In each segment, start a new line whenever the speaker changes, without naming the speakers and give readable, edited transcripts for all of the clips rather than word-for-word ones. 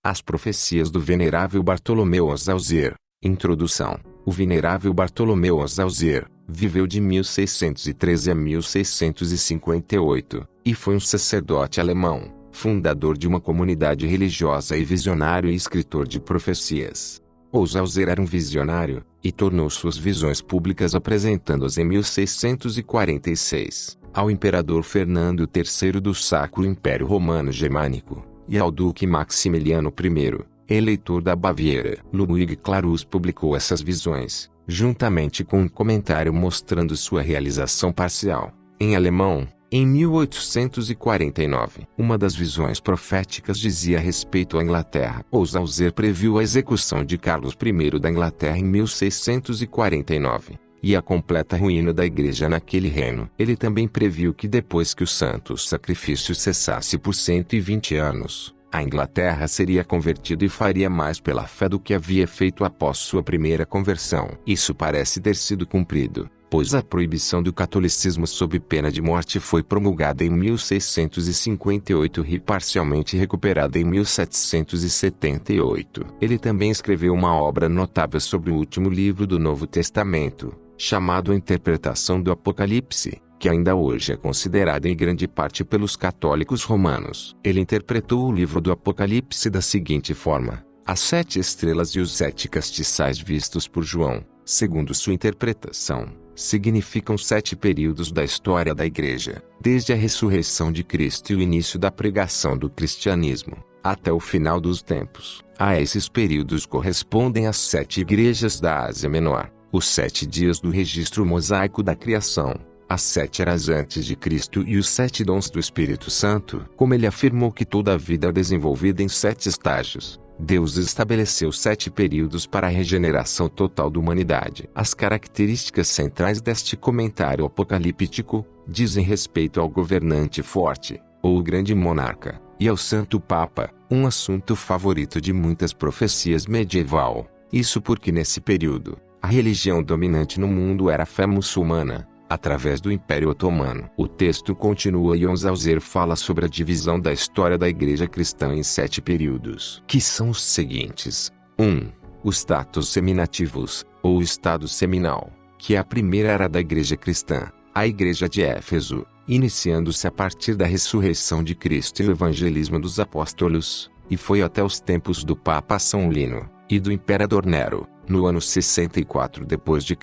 As profecias do Venerável Bartolomeu Azzauzier. Introdução. O Venerável Bartolomeu Azzauzier viveu de 1613 a 1658, e foi um sacerdote alemão, fundador de uma comunidade religiosa e visionário e escritor de profecias. Azzauzier era um visionário, e tornou suas visões públicas apresentando-as em 1646, ao imperador Fernando III do Sacro Império Romano Germânico, e ao duque Maximiliano I, eleitor da Baviera. Ludwig Clarus publicou essas visões, juntamente com um comentário mostrando sua realização parcial, em alemão, em 1849. Uma das visões proféticas dizia respeito à Inglaterra. Azzauzier previu a execução de Carlos I da Inglaterra em 1649, e a completa ruína da Igreja naquele reino. Ele também previu que depois que o santo sacrifício cessasse por 120 anos, a Inglaterra seria convertida e faria mais pela fé do que havia feito após sua primeira conversão. Isso parece ter sido cumprido, pois a proibição do catolicismo sob pena de morte foi promulgada em 1658 e parcialmente recuperada em 1778. Ele também escreveu uma obra notável sobre o último livro do Novo Testamento, chamado A Interpretação do Apocalipse, que ainda hoje é considerada em grande parte pelos católicos romanos. Ele interpretou o livro do Apocalipse da seguinte forma: as 7 estrelas e os 7 castiçais vistos por João, segundo sua interpretação, significam 7 períodos da história da Igreja, desde a ressurreição de Cristo e o início da pregação do cristianismo, até o final dos tempos. A esses períodos correspondem as 7 igrejas da Ásia Menor, os 7 dias do registro mosaico da criação, as 7 eras antes de Cristo e os 7 dons do Espírito Santo. Como ele afirmou que toda a vida é desenvolvida em 7 estágios, Deus estabeleceu 7 períodos para a regeneração total da humanidade. As características centrais deste comentário apocalíptico dizem respeito ao governante forte, ou o grande monarca, e ao Santo Papa, um assunto favorito de muitas profecias medieval. Isso porque nesse período, a religião dominante no mundo era a fé muçulmana, através do Império Otomano. O texto continua e Azzauzier fala sobre a divisão da história da Igreja cristã em 7 períodos, que são os seguintes: 1. Os status seminativos, ou estado seminal, que é a primeira era da Igreja cristã, a Igreja de Éfeso, iniciando-se a partir da ressurreição de Cristo e o evangelismo dos apóstolos, e foi até os tempos do Papa São Lino e do Imperador Nero, no ano 64 d.C.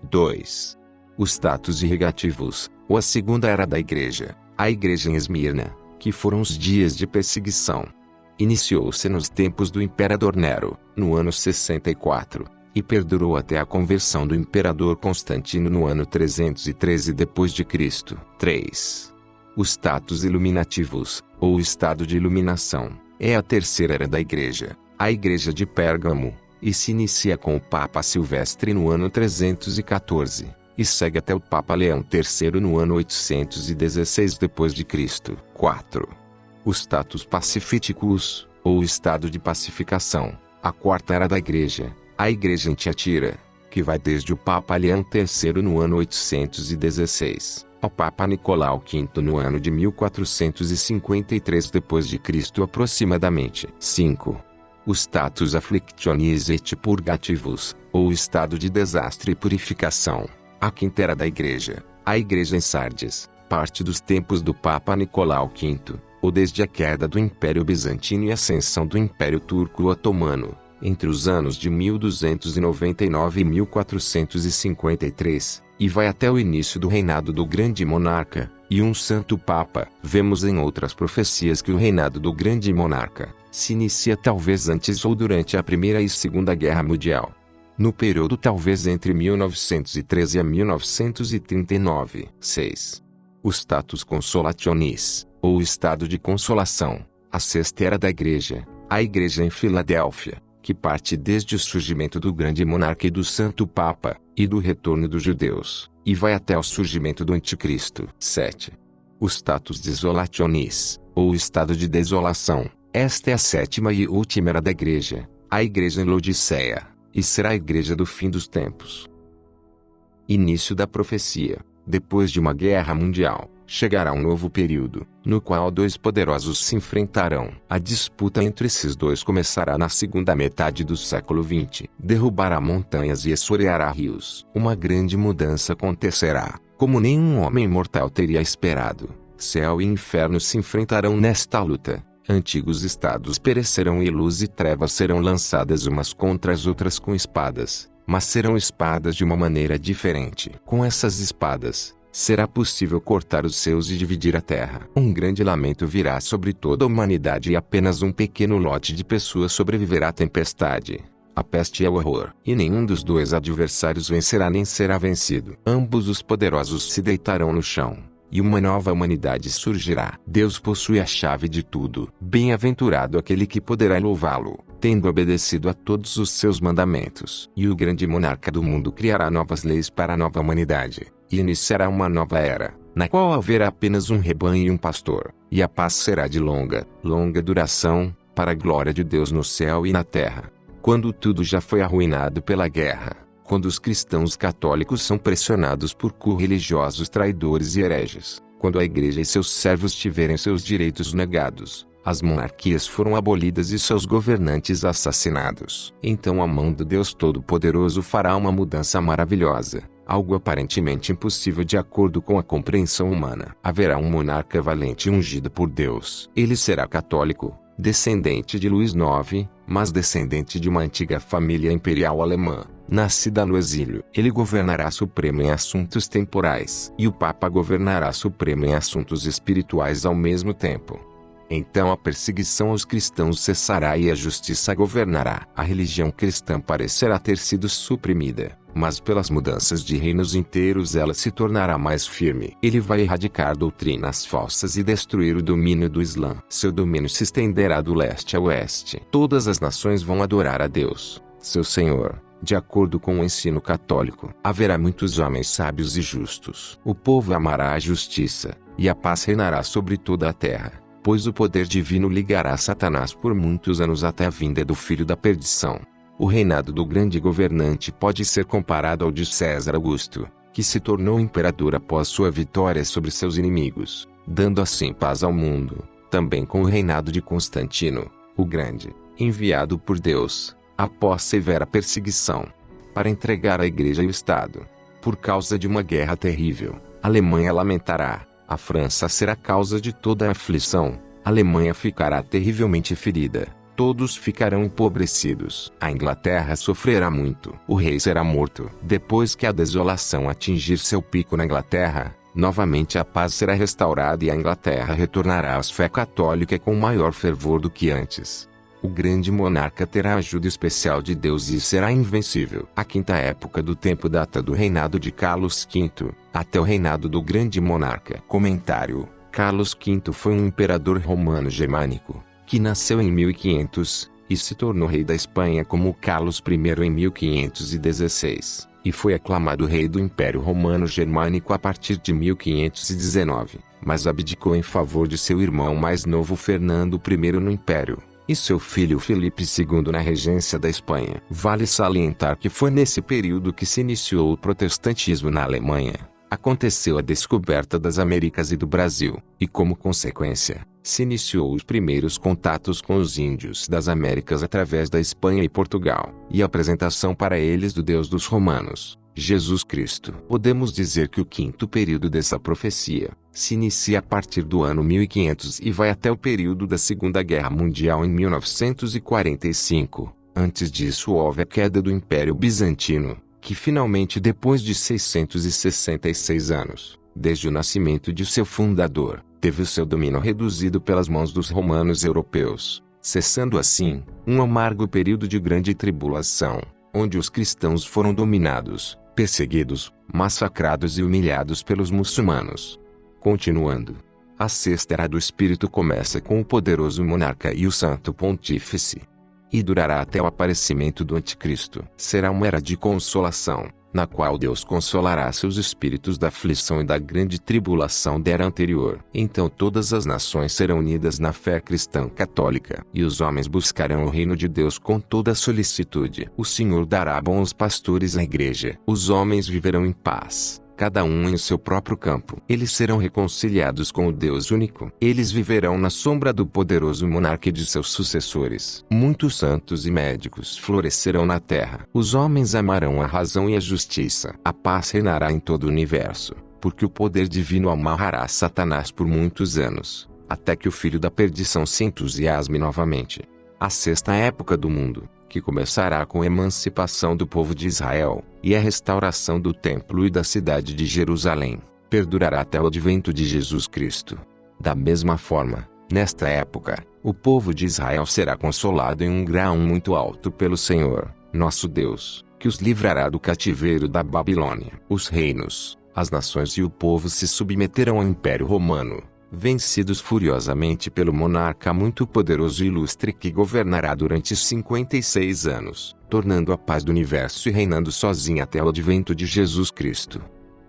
2. Os status irrigativos, ou a segunda era da Igreja, a Igreja em Esmirna, que foram os dias de perseguição. Iniciou-se nos tempos do Imperador Nero, no ano 64, e perdurou até a conversão do Imperador Constantino no ano 313 d.C. 3. Os status iluminativos, ou o estado de iluminação, é a terceira era da Igreja, a Igreja de Pérgamo, e se inicia com o Papa Silvestre no ano 314. E segue até o Papa Leão III no ano 816 d.C. 4. Os status pacifíticos, ou o estado de pacificação, a quarta era da Igreja, a Igreja em Tiatira, que vai desde o Papa Leão III no ano 816, ao Papa Nicolau V no ano de 1453 d.C. aproximadamente. 5. Os status afflictionis et purgativos, ou o estado de desastre e purificação, a quinta era da Igreja, a Igreja em Sardes, parte dos tempos do Papa Nicolau V, ou desde a queda do Império Bizantino e a ascensão do Império Turco-Otomano, entre os anos de 1299 e 1453, e vai até o início do reinado do grande monarca, e um santo Papa. Vemos em outras profecias que o reinado do grande monarca se inicia talvez antes ou durante a Primeira e Segunda Guerra Mundial, no período talvez entre 1913 a 1939. 6. O status consolationis, ou o estado de consolação, a sexta era da Igreja, a Igreja em Filadélfia, que parte desde o surgimento do grande monarca e do santo Papa, e do retorno dos judeus, e vai até o surgimento do Anticristo. 7. O status desolationis, ou o estado de desolação, esta é a sétima e última era da Igreja, a Igreja em Laodiceia, e será a Igreja do fim dos tempos. Início da profecia. Depois de uma guerra mundial, chegará um novo período, no qual dois poderosos se enfrentarão. A disputa entre esses dois começará na segunda metade do século XX. Derrubará montanhas e assoreará rios. Uma grande mudança acontecerá, como nenhum homem mortal teria esperado. Céu e inferno se enfrentarão nesta luta. Antigos estados perecerão e luz e trevas serão lançadas umas contra as outras com espadas, mas serão espadas de uma maneira diferente. Com essas espadas, será possível cortar os seus e dividir a terra. Um grande lamento virá sobre toda a humanidade e apenas um pequeno lote de pessoas sobreviverá à tempestade, a peste e ao horror. E nenhum dos dois adversários vencerá nem será vencido. Ambos os poderosos se deitarão no chão, e uma nova humanidade surgirá. Deus possui a chave de tudo. Bem-aventurado aquele que poderá louvá-lo, tendo obedecido a todos os seus mandamentos. E o grande monarca do mundo criará novas leis para a nova humanidade, e iniciará uma nova era, na qual haverá apenas um rebanho e um pastor, e a paz será de longa duração, para a glória de Deus no céu e na terra. Quando tudo já foi arruinado pela guerra, quando os cristãos católicos são pressionados por co-religiosos traidores e hereges, quando a igreja e seus servos tiverem seus direitos negados, as monarquias foram abolidas e seus governantes assassinados. Então a mão do Deus Todo-Poderoso fará uma mudança maravilhosa, algo aparentemente impossível de acordo com a compreensão humana. Haverá um monarca valente ungido por Deus. Ele será católico, descendente de Luís IX, mas descendente de uma antiga família imperial alemã, nascida no exílio. Ele governará supremo em assuntos temporais, e o Papa governará supremo em assuntos espirituais ao mesmo tempo. Então a perseguição aos cristãos cessará e a justiça governará. A religião cristã parecerá ter sido suprimida, mas pelas mudanças de reinos inteiros ela se tornará mais firme. Ele vai erradicar doutrinas falsas e destruir o domínio do Islã. Seu domínio se estenderá do leste a oeste. Todas as nações vão adorar a Deus, seu Senhor, de acordo com o ensino católico. Haverá muitos homens sábios e justos. O povo amará a justiça, e a paz reinará sobre toda a terra, pois o poder divino ligará Satanás por muitos anos até a vinda do Filho da Perdição. O reinado do grande governante pode ser comparado ao de César Augusto, que se tornou imperador após sua vitória sobre seus inimigos, dando assim paz ao mundo. Também com o reinado de Constantino, o Grande, enviado por Deus, após severa perseguição, para entregar a igreja e o Estado. Por causa de uma guerra terrível, a Alemanha lamentará, a França será causa de toda a aflição, a Alemanha ficará terrivelmente ferida. Todos ficarão empobrecidos. A Inglaterra sofrerá muito. O rei será morto. Depois que a desolação atingir seu pico na Inglaterra, novamente a paz será restaurada e a Inglaterra retornará à fé católica com maior fervor do que antes. O grande monarca terá a ajuda especial de Deus e será invencível. A quinta época do tempo data do reinado de Carlos V, até o reinado do grande monarca. Comentário: Carlos V foi um imperador romano-germânico, que nasceu em 1500, e se tornou rei da Espanha como Carlos I em 1516, e foi aclamado rei do Império Romano-Germânico a partir de 1519, mas abdicou em favor de seu irmão mais novo Fernando I no Império, e seu filho Felipe II na regência da Espanha. Vale salientar que foi nesse período que se iniciou o protestantismo na Alemanha. Aconteceu a descoberta das Américas e do Brasil, e como consequência, se iniciou os primeiros contatos com os índios das Américas através da Espanha e Portugal, e a apresentação para eles do Deus dos romanos, Jesus Cristo. Podemos dizer que o quinto período dessa profecia se inicia a partir do ano 1500 e vai até o período da Segunda Guerra Mundial em 1945. Antes disso houve a queda do Império Bizantino, que finalmente, depois de 666 anos, desde o nascimento de seu fundador, teve o seu domínio reduzido pelas mãos dos romanos europeus, cessando assim um amargo período de grande tribulação, onde os cristãos foram dominados, perseguidos, massacrados e humilhados pelos muçulmanos. Continuando, a sexta era do Espírito começa com o poderoso monarca e o santo pontífice, e durará até o aparecimento do Anticristo. Será uma era de consolação, na qual Deus consolará seus espíritos da aflição e da grande tribulação da era anterior. Então todas as nações serão unidas na fé cristã católica, e os homens buscarão o reino de Deus com toda solicitude. O Senhor dará bons pastores à igreja. Os homens viverão em paz, cada um em seu próprio campo. Eles serão reconciliados com o Deus único. Eles viverão na sombra do poderoso monarca e de seus sucessores. Muitos santos e médicos florescerão na terra. Os homens amarão a razão e a justiça. A paz reinará em todo o universo, porque o poder divino amarrará Satanás por muitos anos, até que o filho da perdição se entusiasme novamente. A sexta época do mundo, que começará com a emancipação do povo de Israel, e a restauração do templo e da cidade de Jerusalém, perdurará até o advento de Jesus Cristo. Da mesma forma, nesta época, o povo de Israel será consolado em um grau muito alto pelo Senhor, nosso Deus, que os livrará do cativeiro da Babilônia. Os reinos, as nações e o povo se submeterão ao Império Romano, vencidos furiosamente pelo monarca muito poderoso e ilustre que governará durante 56 anos, tornando a paz do universo e reinando sozinho até o advento de Jesus Cristo.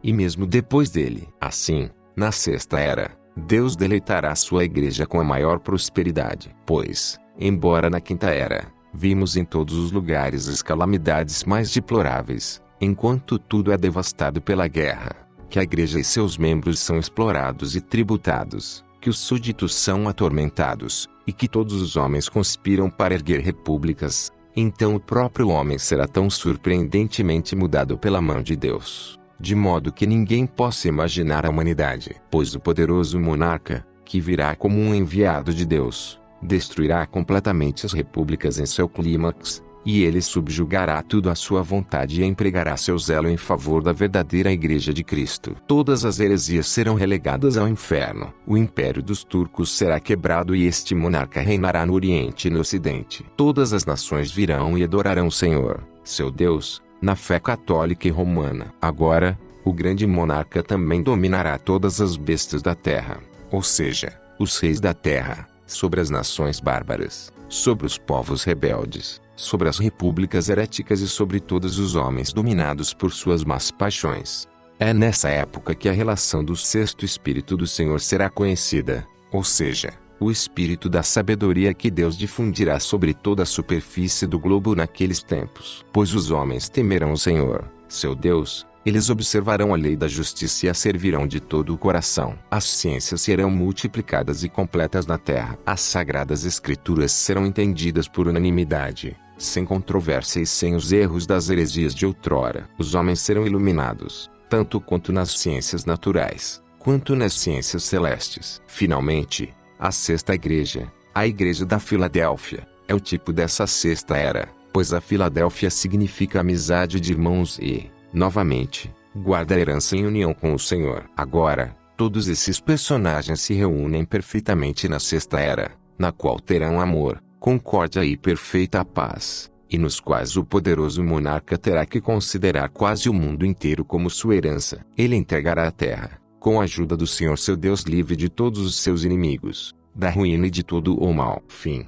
E mesmo depois dele. Assim, na sexta era, Deus deleitará sua igreja com a maior prosperidade. Pois, embora na quinta era, vimos em todos os lugares as calamidades mais deploráveis, enquanto tudo é devastado pela guerra, que a igreja e seus membros são explorados e tributados, que os súditos são atormentados, e que todos os homens conspiram para erguer repúblicas, então o próprio homem será tão surpreendentemente mudado pela mão de Deus, de modo que ninguém possa imaginar a humanidade. Pois o poderoso monarca, que virá como um enviado de Deus, destruirá completamente as repúblicas em seu clímax, e ele subjugará tudo à sua vontade e empregará seu zelo em favor da verdadeira Igreja de Cristo. Todas as heresias serão relegadas ao inferno. O império dos turcos será quebrado e este monarca reinará no Oriente e no Ocidente. Todas as nações virão e adorarão o Senhor, seu Deus, na fé católica e romana. Agora, o grande monarca também dominará todas as bestas da terra, ou seja, os reis da terra, sobre as nações bárbaras, sobre os povos rebeldes, sobre as repúblicas heréticas e sobre todos os homens dominados por suas más paixões. É nessa época que a relação do sexto Espírito do Senhor será conhecida, ou seja, o Espírito da sabedoria que Deus difundirá sobre toda a superfície do globo naqueles tempos. Pois os homens temerão o Senhor, seu Deus, eles observarão a lei da justiça e a servirão de todo o coração. As ciências serão multiplicadas e completas na terra. As sagradas escrituras serão entendidas por unanimidade, sem controvérsia e sem os erros das heresias de outrora. Os homens serão iluminados, tanto quanto nas ciências naturais, quanto nas ciências celestes. Finalmente, a sexta igreja, a igreja da Filadélfia, é o tipo dessa sexta era, pois a Filadélfia significa amizade de irmãos e, novamente, guarda a herança em união com o Senhor. Agora, todos esses personagens se reúnem perfeitamente na sexta era, na qual terão amor, concórdia e perfeita paz, e nos quais o poderoso monarca terá que considerar quase o mundo inteiro como sua herança. Ele entregará a terra, com a ajuda do Senhor seu Deus, livre de todos os seus inimigos, da ruína e de todo o mal. Fim.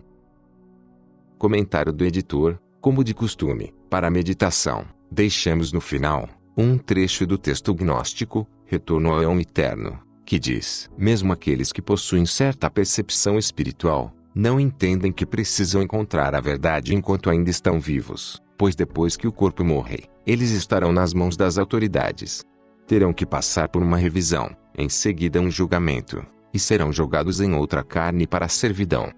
Comentário do editor. Como de costume, para a meditação, deixamos no final um trecho do texto gnóstico, Retorno ao Eu Eterno, que diz: mesmo aqueles que possuem certa percepção espiritual, não entendem que precisam encontrar a verdade enquanto ainda estão vivos, pois depois que o corpo morrer, eles estarão nas mãos das autoridades. Terão que passar por uma revisão, em seguida um julgamento, e serão jogados em outra carne para a servidão.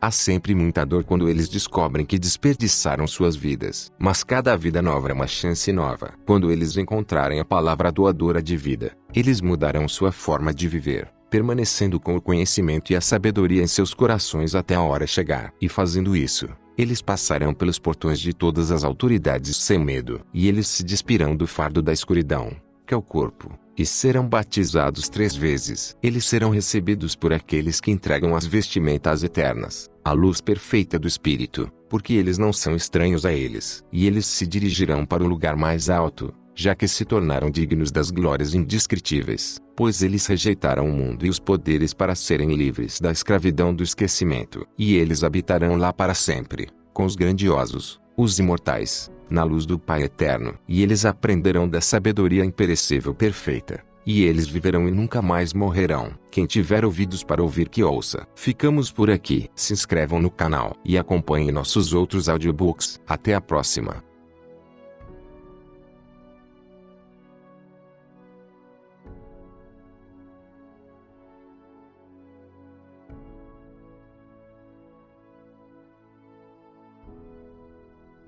Há sempre muita dor quando eles descobrem que desperdiçaram suas vidas. Mas cada vida nova é uma chance nova. Quando eles encontrarem a palavra doadora de vida, eles mudarão sua forma de viver, permanecendo com o conhecimento e a sabedoria em seus corações até a hora chegar. E fazendo isso, eles passarão pelos portões de todas as autoridades sem medo. E eles se despirão do fardo da escuridão, que é o corpo, e serão batizados 3 vezes. Eles serão recebidos por aqueles que entregam as vestimentas eternas, a luz perfeita do Espírito, porque eles não são estranhos a eles. E eles se dirigirão para o lugar mais alto, já que se tornaram dignos das glórias indescritíveis, pois eles rejeitaram o mundo e os poderes para serem livres da escravidão do esquecimento. E eles habitarão lá para sempre, com os grandiosos, os imortais, na luz do Pai Eterno. E eles aprenderão da sabedoria imperecível perfeita. E eles viverão e nunca mais morrerão. Quem tiver ouvidos para ouvir, que ouça. Ficamos por aqui. Se inscrevam no canal e acompanhem nossos outros audiobooks. Até a próxima.